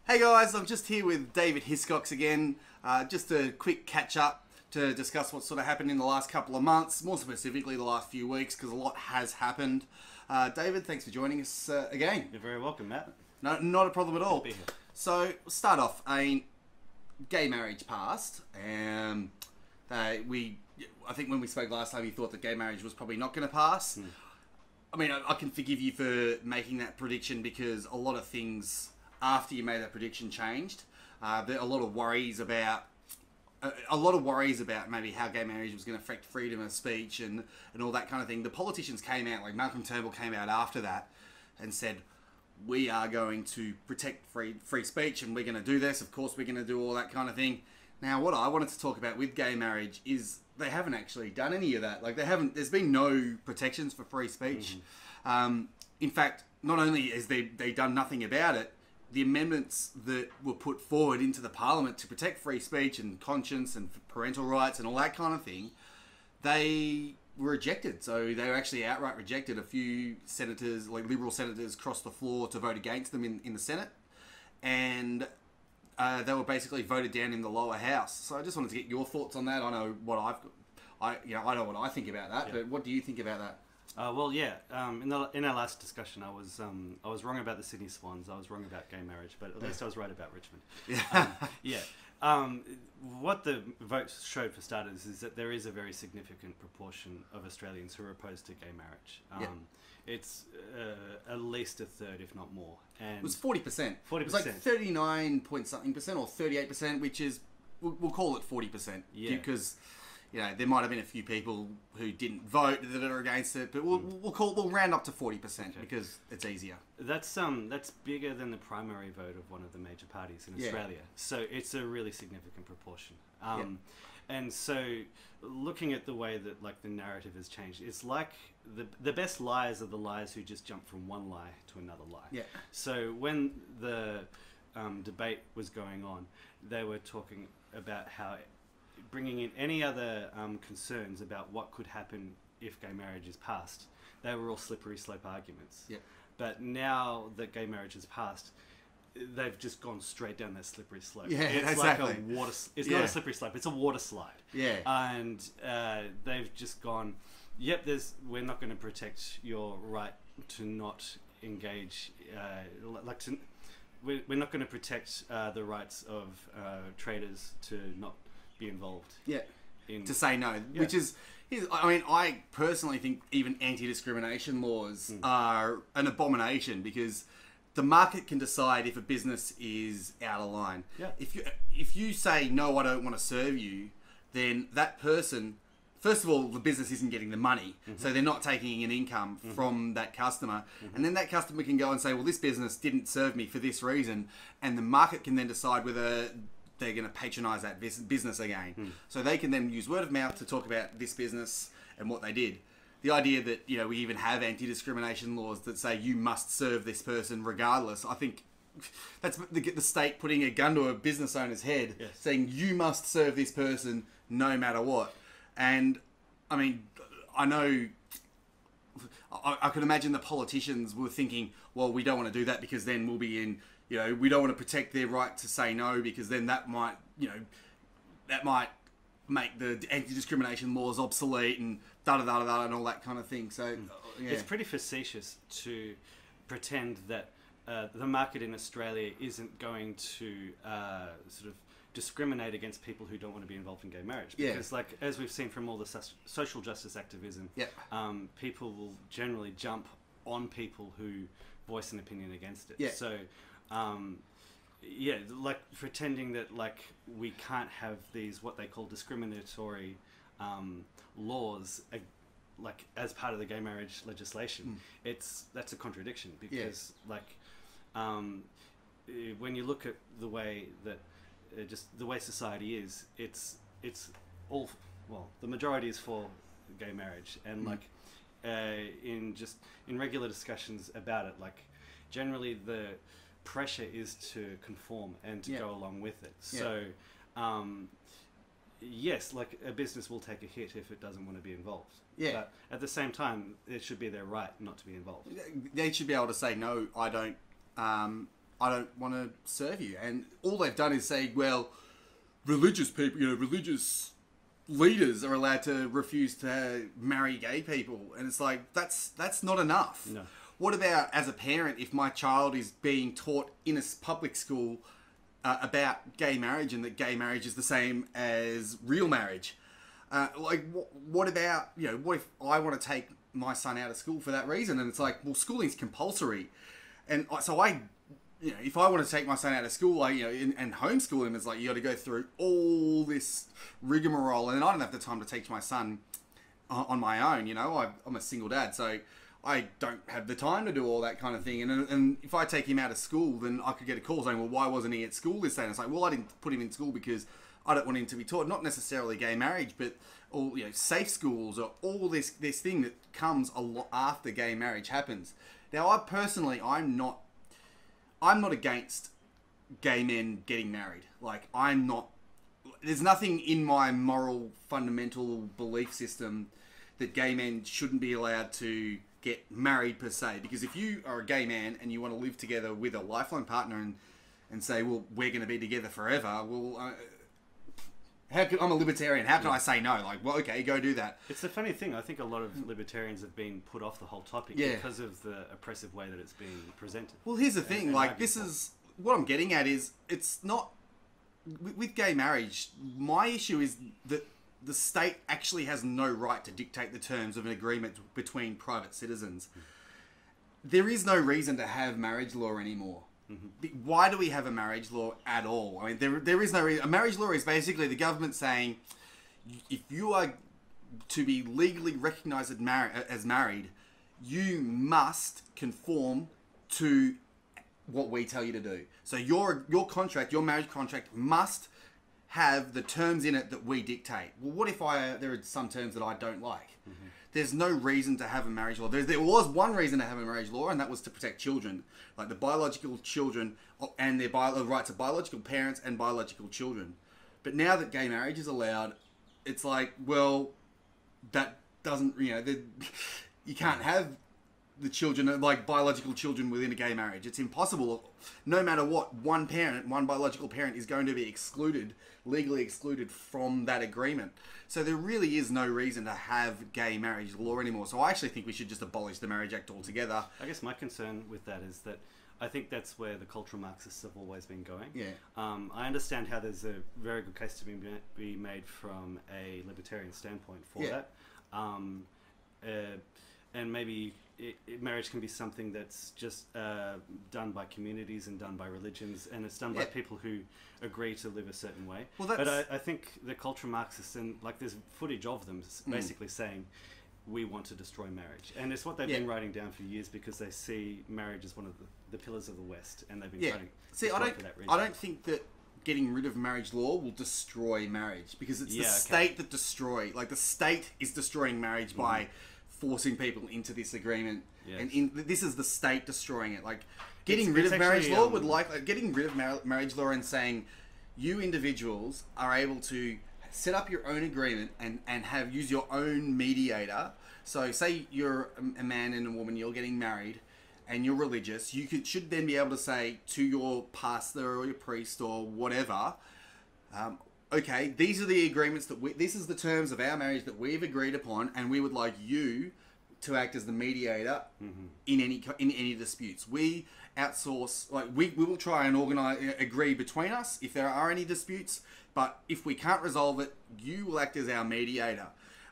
Hey guys, I'm just here with David Hiscox again. Just a quick catch up to discuss what sort of happened in the last couple of months, more specifically the last few weeks, because a lot has happened. David, thanks for joining us again. You're very welcome, Matt. No, not a problem at all. Good to be here. So, we'll start off. Gay marriage passed. I think when we spoke last time, you thought that gay marriage was probably not going to pass. I mean, I can forgive you for making that prediction because a lot of things after you made that prediction changed. There are a lot of worries about maybe how gay marriage was going to affect freedom of speech and all that kind of thing. The politicians came out, like Malcolm Turnbull came out after that and said, we are going to protect free speech and we're going to do this. Of course, we're going to do all that kind of thing. Now, what I wanted to talk about with gay marriage is they haven't actually done any of that. Like there's been no protections for free speech. In fact, not only has they done nothing about it, the amendments that were put forward into the parliament to protect free speech and conscience and parental rights and all that kind of thing, they were rejected. So they were actually outright rejected. A few senators, like Liberal senators, crossed the floor to vote against them in the Senate. And they were basically voted down in the lower house. So I just wanted to get your thoughts on that. I know what I know what I think about that, but what do you think about that? In our last discussion, I was wrong about the Sydney Swans. I was wrong about gay marriage, but at least I was right about Richmond. What the votes showed for starters is that there is a very significant proportion of Australians who are opposed to gay marriage. It's at least a third, if not more. And it was 40%. 40%. It was like 39 point something percent or 38%, which is we'll call it 40%. Yeah. Because there might have been a few people who didn't vote that are against it, but we'll round up to 40% because it's easier. That's bigger than the primary vote of one of the major parties in Australia. So it's a really significant proportion. And so looking at the way that the narrative has changed, it's like the best liars are the liars who just jump from one lie to another lie. Yeah. So when the debate was going on, they were talking about how bringing in any other concerns about what could happen if gay marriage is passed, they were all slippery slope arguments. Yeah. But now that gay marriage is passed, they've just gone straight down that slippery slope. Yeah, it's exactly. Like a water. It's not a slippery slope. It's a water slide. Yeah. And they've just gone, we're not going to protect your right to not engage. We're not going to protect the rights of traders to not be involved. Yeah. To say no, which is. I personally think even anti-discrimination laws are an abomination because the market can decide if a business is out of line. Yeah. If you say, no, I don't want to serve you, then that person, first of all, the business isn't getting the money. So they're not taking an income from that customer. And then that customer can go and say, well, this business didn't serve me for this reason. And the market can then decide whether they're going to patronize that business again. So they can then use word of mouth to talk about this business and what they did. The idea that we even have anti-discrimination laws that say you must serve this person regardless, I think that's the state putting a gun to a business owner's head, saying you must serve this person no matter what. And I mean, I know I could imagine the politicians were thinking, well, we don't want to do that because then we'll be in. We don't want to protect their right to say no because then that might make the anti-discrimination laws obsolete and da-da-da-da-da and all that kind of thing. So it's pretty facetious to pretend that the market in Australia isn't going to sort of discriminate against people who don't want to be involved in gay marriage. Because as we've seen from all the social justice activism, people will generally jump on people who voice an opinion against it. So pretending that we can't have these what they call discriminatory laws as part of the gay marriage legislation. That's a contradiction because when you look at the way that just the way society is, it's all the majority is for gay marriage and in regular discussions about it, generally the pressure is to conform and to go along with it. So yes, a business will take a hit if it doesn't want to be involved. But at the same time, it should be their right not to be involved. They should be able to say, no, I don't I don't want to serve you. And all they've done is say, well, religious people, religious leaders are allowed to refuse to marry gay people. And it's like, that's not enough. No. What about, as a parent, if my child is being taught in a public school about gay marriage and that gay marriage is the same as real marriage? What about, what if I want to take my son out of school for that reason? And it's like, well, schooling's compulsory. And so if I want to take my son out of school, and homeschool him, it's like, you got to go through all this rigmarole. And I don't have the time to teach my son on my own. I'm a single dad, so I don't have the time to do all that kind of thing. And if I take him out of school, then I could get a call saying, well, why wasn't he at school this day? And it's like, well, I didn't put him in school because I don't want him to be taught, not necessarily gay marriage, but all, safe schools or all this thing that comes a lot after gay marriage happens. Now, I'm not against gay men getting married. Like, there's nothing in my moral fundamental belief system that gay men shouldn't be allowed to get married per se. Because if you are a gay man and you want to live together with a lifelong partner and say, well, we're going to be together forever, well, I'm a libertarian. How can I say no? Like, well, okay, go do that. It's a funny thing. I think a lot of libertarians have been put off the whole topic because of the oppressive way that it's being presented. Well, here's the thing. This is what I'm getting at is it's not with gay marriage. My issue is that the state actually has no right to dictate the terms of an agreement between private citizens. There is no reason to have marriage law anymore. Mm-hmm. Why do we have a marriage law at all? I mean, there is no reason. A marriage law is basically the government saying, if you are to be legally recognised as married, you must conform to what we tell you to do. So your contract, your marriage contract, must have the terms in it that we dictate. Well, what if there are some terms that I don't like? Mm-hmm. There's no reason to have a marriage law. There was one reason to have a marriage law, and that was to protect children, like the biological children and their rights of biological parents and biological children. But now that gay marriage is allowed, it's like, well, that doesn't, you can't have the children, like biological children within a gay marriage. It's impossible. No matter what, one biological parent is going to be legally excluded from that agreement. So there really is no reason to have gay marriage law anymore. So I actually think we should just abolish the Marriage Act altogether. I guess my concern with that is that I think that's where the cultural Marxists have always been going. Yeah. I understand how there's a very good case to be made from a libertarian standpoint for that. And maybe marriage can be something that's just done by communities and done by religions, and it's done by people who agree to live a certain way. Well, but I think the cultural Marxists, and there's footage of them basically saying, we want to destroy marriage. And it's what they've been writing down for years because they see marriage as one of the pillars of the West, and they've been trying to destroy it for that reason. I don't think that getting rid of marriage law will destroy marriage, because it's the state that the state is destroying marriage by forcing people into this agreement, and this is the state destroying it. Getting rid of marriage law would getting rid of marriage law and saying you individuals are able to set up your own agreement and use your own mediator. So say you're a man and a woman, you're getting married and you're religious, should then be able to say to your pastor or your priest or whatever, okay, these are the agreements this is the terms of our marriage that we've agreed upon, and we would like you to act as the mediator in any disputes. We outsource, we will try and agree between us if there are any disputes, but if we can't resolve it, you will act as our mediator.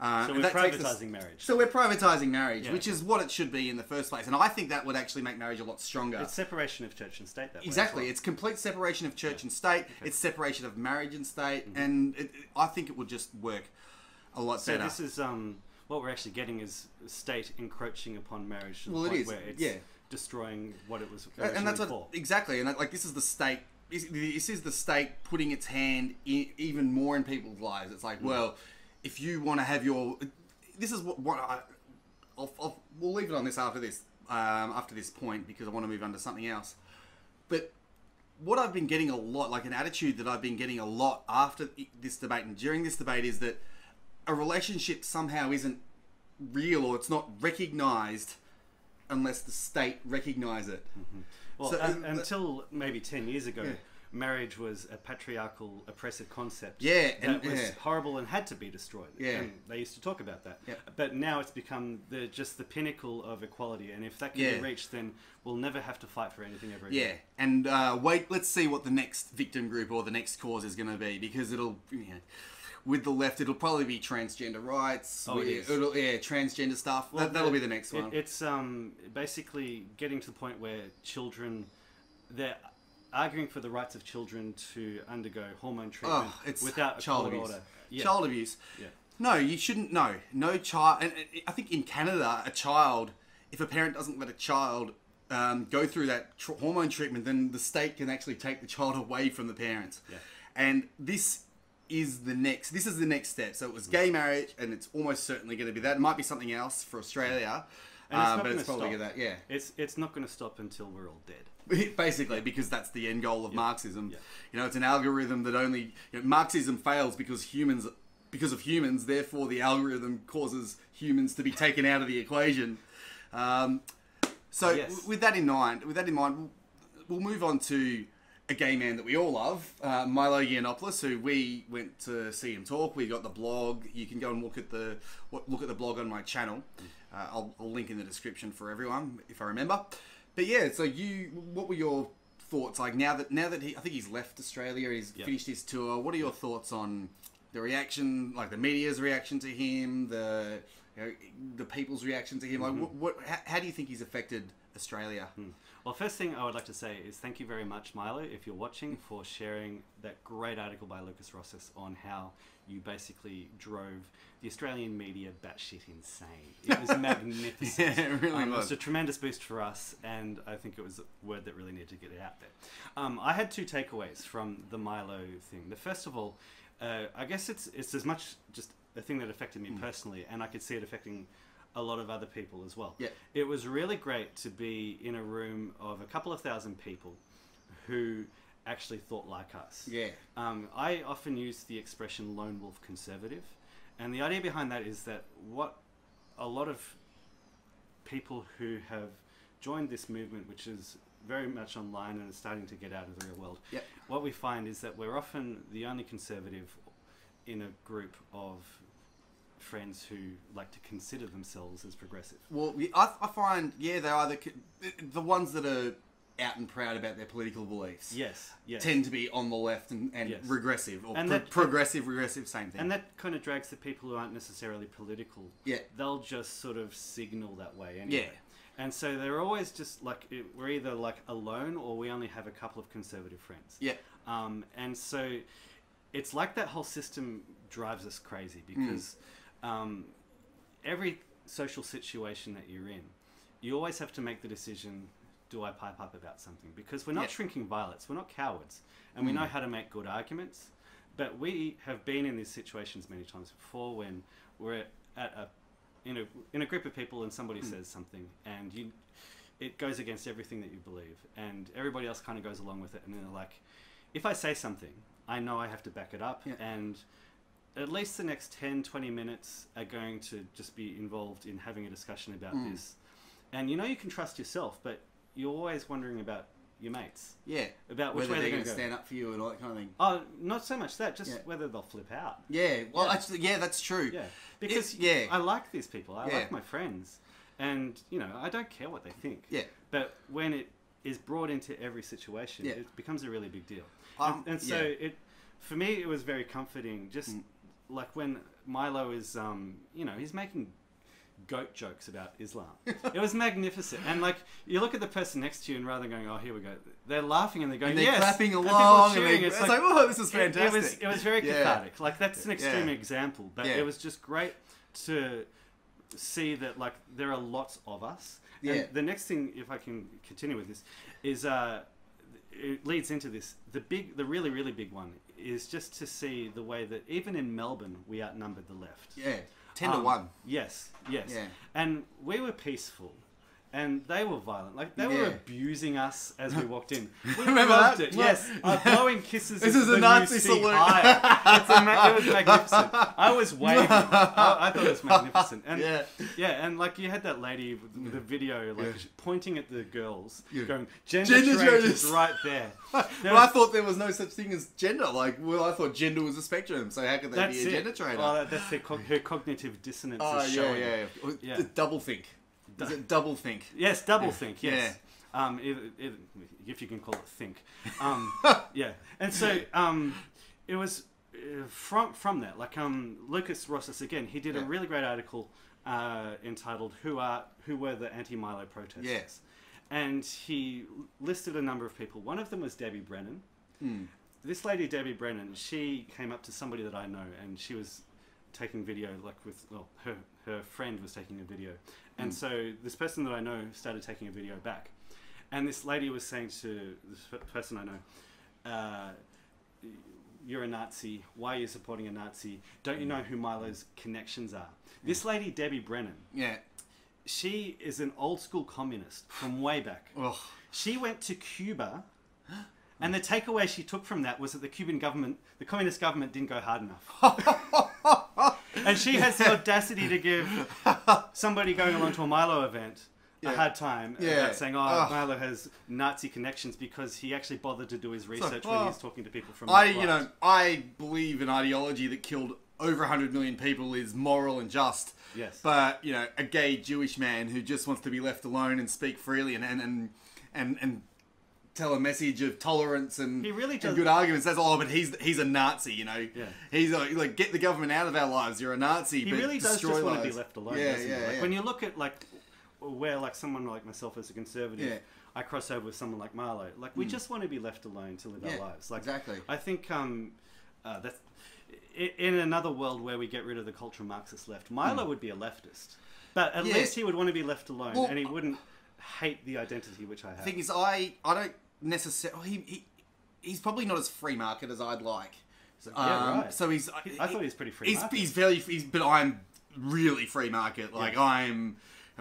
So we're privatising marriage. So we're privatising marriage, which is what it should be in the first place. And I think that would actually make marriage a lot stronger. It's separation of church and state that way. Exactly. It's complete separation of church and state. Okay. It's separation of marriage and state. And I think it would just work a lot better. So this is, what we're actually getting is state encroaching upon marriage to the point where it's destroying what it was originally and that's for. Exactly. And this is the state. This is the state putting its hand even more in people's lives. It's like, well, if you want to have this is what we'll leave it on this after this point, because I want to move on to something else. But what I've been getting a lot, an attitude that I've been getting a lot after this debate and during this debate, is that a relationship somehow isn't real, or it's not recognised unless the state recognise it. Well, So, until maybe 10 years ago, marriage was a patriarchal, oppressive concept and that was horrible and had to be destroyed. And they used to talk about that. But now it's become just the pinnacle of equality, and if that can be reached, then we'll never have to fight for anything ever again. And let's see what the next victim group or the next cause is going to be, because it'll... with the left, it'll probably be transgender rights. Transgender stuff. Well, that'll be the next one. It's basically getting to the point where they're arguing for the rights of children to undergo hormone treatment without a child court abuse. order. Child abuse. Yeah. No, you shouldn't. No child. And I think in Canada, a child, if a parent doesn't let a child go through that hormone treatment, then the state can actually take the child away from the parents. And this is the next step. So it was gay marriage, and it's almost certainly going to be that. It might be something else for Australia, but it's probably that. It's not going to stop until we're all dead. Basically, because that's the end goal of Marxism. It's an algorithm that only Marxism fails because of humans. Therefore, the algorithm causes humans to be taken out of the equation. With that in mind, we'll move on to a gay man that we all love, Milo Yiannopoulos, who we went to see him talk. We got the blog. You can go and look at the blog on my channel. I'll link in the description for everyone if I remember. But so what were your thoughts like now that I think he's left Australia, he's finished his tour? What are your thoughts on the reaction, like the media's reaction to him, the people's reaction to him? Like, how do you think he's affected Australia? Well, first thing I would like to say is thank you very much, Milo, if you're watching, for sharing that great article by Lucas Rosses on how you basically drove the Australian media batshit insane. It was magnificent. It really was. It was a tremendous boost for us, and I think it was a word that really needed to get out there. I had two takeaways from the Milo thing. The first of all, I guess it's as much just a thing that affected me personally, and I could see it affecting a lot of other people as well. It was really great to be in a room of a couple of thousand people who actually thought like us. I often use the expression lone wolf conservative, and the idea behind that is that what a lot of people who have joined this movement, which is very much online and is starting to get out of the real world, what we find is that we're often the only conservative in a group of friends who like to consider themselves as progressive. Well, I find, they are the ones that are out and proud about their political beliefs. Yes. Tend to be on the left and regressive, or progressive, same thing. And that kind of drags the people who aren't necessarily political. They'll just sort of signal that way anyway. And so they're always just like, we're either like alone or we only have a couple of conservative friends. And so it's like that whole system drives us crazy because every social situation that you're in, you always have to make the decision, do I pipe up about something? Because we're not shrinking violets, we're not cowards, and we know how to make good arguments, but we have been in these situations many times before when we're in a group of people and somebody says something and it goes against everything that you believe, and everybody else kind of goes along with it, and they're like, if I say something, I know I have to back it up, and at least the next 10, 20 minutes are going to just be involved in having a discussion about this. And you can trust yourself, but you're always wondering about your mates. About which way they're going to stand up for you and all that kind of thing. Oh, not so much that, just whether they'll flip out. Actually, that's true. Because I like these people. I like my friends. And, I don't care what they think. But when it is brought into every situation, it becomes a really big deal. So for me, it was very comforting. Just like when Milo is, he's making goat jokes about Islam. It was magnificent. And like, you look at the person next to you and rather than going, oh, here we go, they're laughing and they're going, and they're yes, clapping along. And it's like, oh, this is It fantastic. was very cathartic. Like, that's an extreme example, but it was just great to see that, like, there are lots of us. And the next thing, if I can continue with this, is it leads into this. The really, really big one is just to see the way that even in Melbourne, we outnumbered the left. 10 to 1. Yes. And we were peaceful. And they were violent. Like, they were Yeah. abusing us as we walked in. We Remember loved that? it. Yes. Blowing kisses. This is is the a Nazi new salute. It was magnificent. I was waving. I thought it was magnificent. And and like you had that lady with the video, like pointing at the girls, going, gender trade is right there. But I thought there was no such thing as gender. Like, well, I thought gender was a spectrum. So how could they be a gender trader? Well, that's her cognitive dissonance is showing. Yeah. Double think. Is it double think? Yes, double think. Yes. If you can call it think. And so it was from that. Like Lucas Rosas again. He did a really great article entitled "Who Were the Anti-Milo Protesters?" Yes. And he listed a number of people. One of them was Debbie Brennan. Mm. This lady, Debbie Brennan, she came up to somebody that I know, and she was taking video, like her friend was taking a video. And so this person that I know started taking a video back. And this lady was saying to this person I know, you're a Nazi. Why are you supporting a Nazi? Don't you know who Milo's connections are? This lady, Debbie Brennan, she is an old school communist from way back. She went to Cuba, and the takeaway she took from that was that the communist government didn't go hard enough. And she has the audacity to give somebody going along to a Milo event a hard time about saying, Milo has Nazi connections, because he actually bothered to do his research when he's talking to people from I believe an ideology that killed over 100 million people is moral and just. Yes. But, a gay Jewish man who just wants to be left alone and speak freely and tell a message of tolerance and, he really does. And good arguments. That's but he's a Nazi, He's like, get the government out of our lives. You're a Nazi. He but really does just want to be left alone. Yeah. When you look at where someone like myself as a conservative, I cross over with someone like Milo. Like we just want to be left alone to live our lives. Like exactly. I think that's in another world where we get rid of the cultural Marxist left, Milo would be a leftist, but at least he would want to be left alone, and he wouldn't hate the identity which I have. The thing is, I don't necessarily. He's probably not as free market as I'd like. Right. So I thought he was pretty free market. But I'm really free market. Like I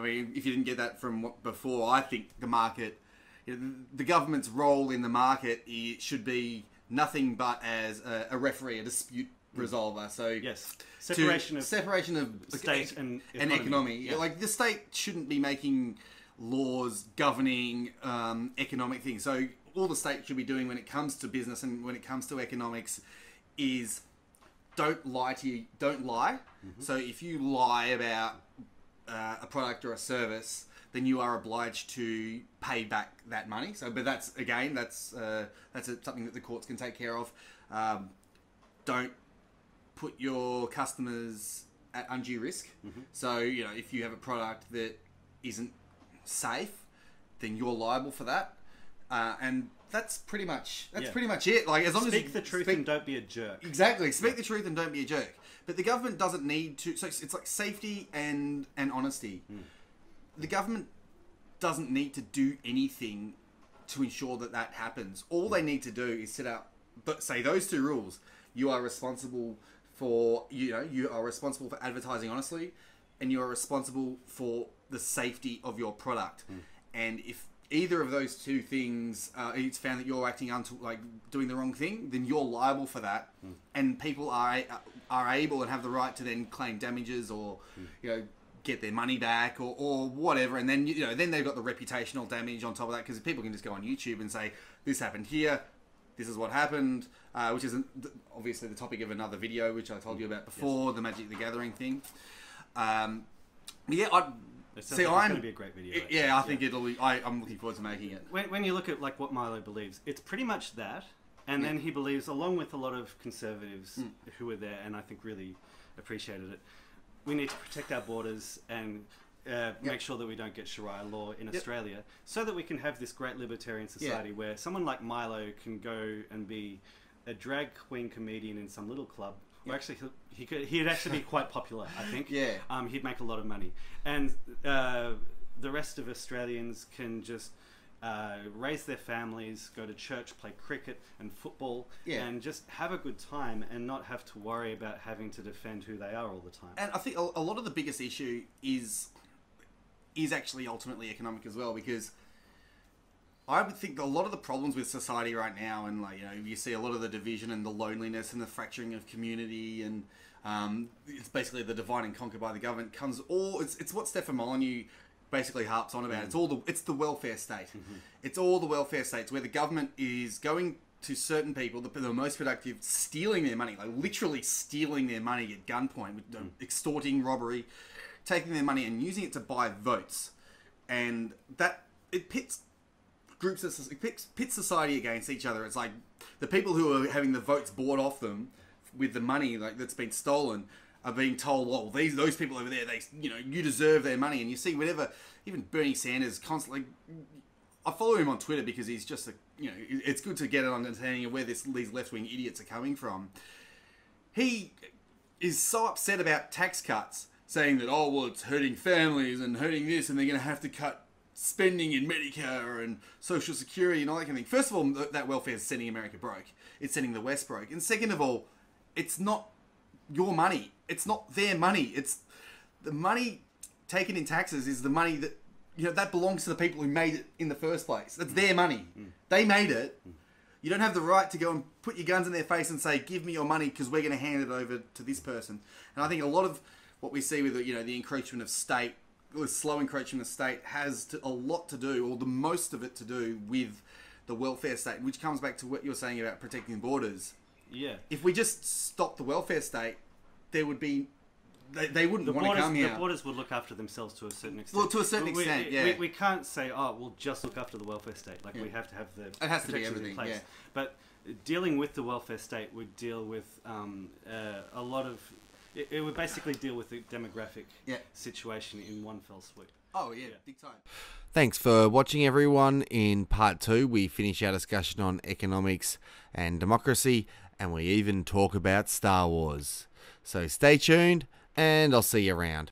mean, if you didn't get that from before, I think the market, the government's role in the market should be nothing but as a referee, a dispute resolver. So separation of state and economy. Like the state shouldn't be making laws governing economic things. So all the state should be doing when it comes to business and when it comes to economics is don't lie. Mm-hmm. So if you lie about a product or a service, then you are obliged to pay back that money. So, but that's something that the courts can take care of. Don't put your customers at undue risk. Mm-hmm. So, if you have a product that isn't safe, then you're liable for that. And that's pretty much it. Like as long as speak the truth and don't be a jerk. Exactly. Speak the truth and don't be a jerk. But the government doesn't need to. So it's like safety and honesty. Mm. The government doesn't need to do anything to ensure that happens. All they need to do is set out, say those two rules. You are responsible for you are responsible for advertising honestly, and you are responsible for the safety of your product. Mm. And if either of those two things, it's found that you're acting doing the wrong thing, then you're liable for that. Mm. And people are able and have the right to then claim damages or get their money back or whatever. And then then they've got the reputational damage on top of that, because people can just go on YouTube and say this happened here, this is what happened, which is obviously the topic of another video which I told you about before, the Magic the Gathering thing. I'm going to be a great video. I think it'll be. I'm looking forward to making it. When you look at what Milo believes, it's pretty much that, and then he believes, along with a lot of conservatives who were there, and I think really appreciated it, we need to protect our borders and make sure that we don't get Sharia law in Australia, so that we can have this great libertarian society where someone like Milo can go and be a drag queen comedian in some little club. Or actually, he'd actually be quite popular, I think. He'd make a lot of money. And the rest of Australians can just raise their families, go to church, play cricket and football, and just have a good time and not have to worry about having to defend who they are all the time. And I think a lot of the biggest issue is is actually ultimately economic as well, because I would think a lot of the problems with society right now, and like, you know, you see a lot of the division and the loneliness and the fracturing of community, and it's basically the divide and conquer by the government it's what Stefan Molyneux basically harps on about. It's the welfare state. It's all the welfare states where the government is going to certain people, the most productive, stealing their money, like literally stealing their money at gunpoint, with extorting, robbery, taking their money and using it to buy votes, and that it pits society against each other. It's like the people who are having the votes bought off them with the money like that's been stolen are being told, well, those people over there, you deserve their money. And you see whenever, even Bernie Sanders constantly, I follow him on Twitter because he's just it's good to get an understanding of where these left-wing idiots are coming from. He is so upset about tax cuts, saying that, oh, well, it's hurting families and hurting this, and they're going to have to cut spending in Medicare and Social Security and all that kind of thing. First of all, that welfare is sending America broke. It's sending the West broke. And second of all, it's not your money. It's not their money. It's the money taken in taxes is the money that, that belongs to the people who made it in the first place. That's their money. They made it. You don't have the right to go and put your guns in their face and say, give me your money because we're going to hand it over to this person. And I think a lot of what we see with, the encroachment of state, the slow encroachment of state has a lot to do, or the most of it to do, with the welfare state, which comes back to what you're saying about protecting borders. Yeah. If we just stop the welfare state, there would be... They wouldn't want to come here. The borders would look after themselves to a certain extent. Well, to a certain extent, yeah. We can't say, we'll just look after the welfare state. Like, we have to have the it has to be everything, in place. Yeah. But dealing with the welfare state would deal with a lot of... It would basically deal with the demographic situation in one fell swoop. Oh, yeah, big time. Thanks for watching, everyone. In part 2, we finish our discussion on economics and democracy, and we even talk about Star Wars. So stay tuned, and I'll see you around.